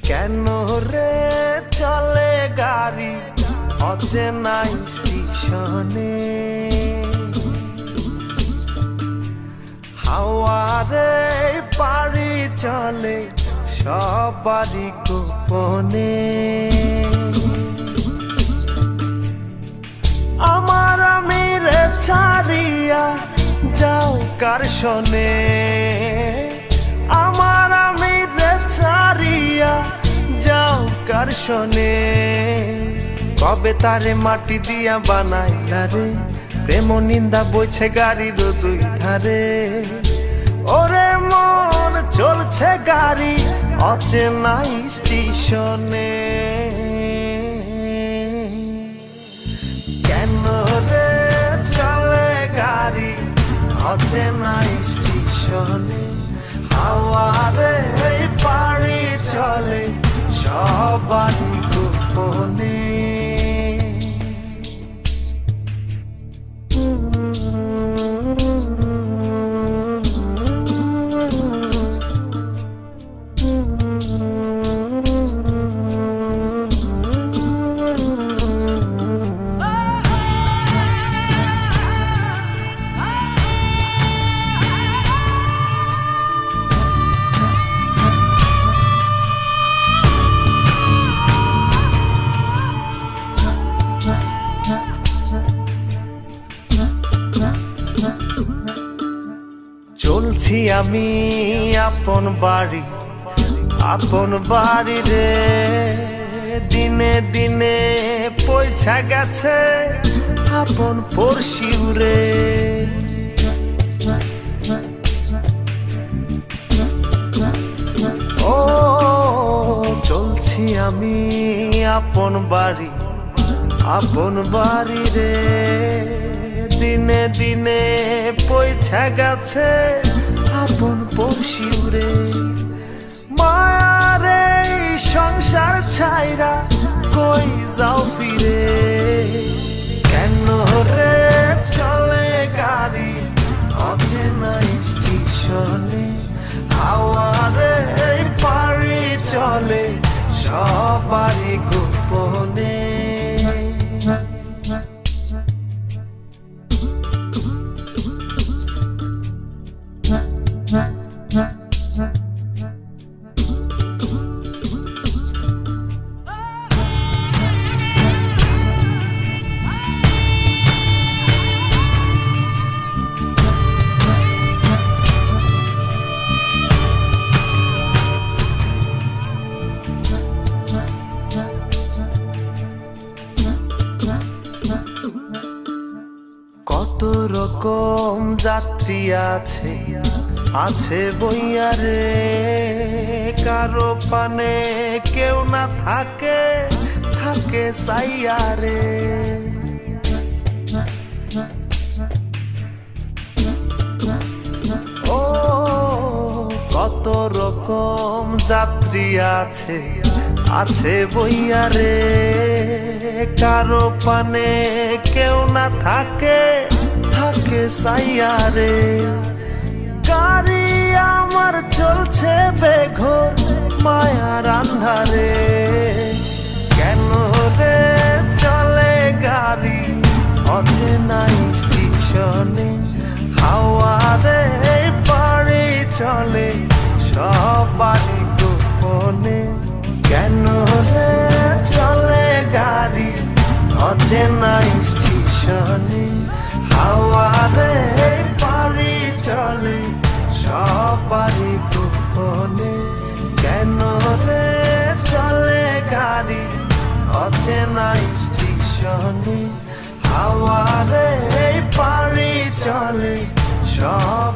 কেন রে চলে গাড়ি অচেনা স্টেশনে, হাওয়ারে পাড়ি চলে সবারই গোপনে। আমার আমিরে ছাড়িয়া যাও কার শোনে, আমার আমিরে ছাড়িয়া যাও কার শোনে। কবে তারে মাটি দিয়া বানাইলা রে, প্রেম নিন্দা বইছে গাড়ির দুই ধারে। ওরে মন চলছে গাড়ি অচেনা স্টেশনে, কেন রে চলে গাড়ি অচেনা স্টেশনে, হাওয়ারে পাড়ি চলে সবারই গোপনে। চলছি আমি আপন বাড়ি রে, দিনে দিনে পয়সা গেছে আপন পড়শিও রে। ও চলছি আমি আপন বাড়ি রে, দিনে দিনে পয়সা গেছে আপন পড়শিও রে। মায়ারে সংসার ছাইরা কই যাও ফিরে, কেন রে চলে গাড়ি অচেনা স্টেশনে, হাওয়ারে পাড়ি চলে সবারই গোপনে। কত রকম যাত্রী আছে বইয়া রে, কারো পানে কেউ না থাকে সাইয়া রে। ও কত রকম যাত্রী আছে বইয়া রে, কারো পানে কেউ না থাকে সাইয়া রে। গাড়ি আমার চলছে বেঘোর মায়ার আন্ধারে, কেন রে চলে গাড়ি অচেনা স্টেশনে, হাওয়ারে পাড়ি চলে সবারই গোপনে। কেন রে চলে গাড়ি অচেনা স্টেশনে, হাওয়ারে পাড়ি চলে সবারই গোপনে। কেন রে চলে গাড়ি অচেনা স্টেশনে, হাওয়ারে পাড়ি চলে সব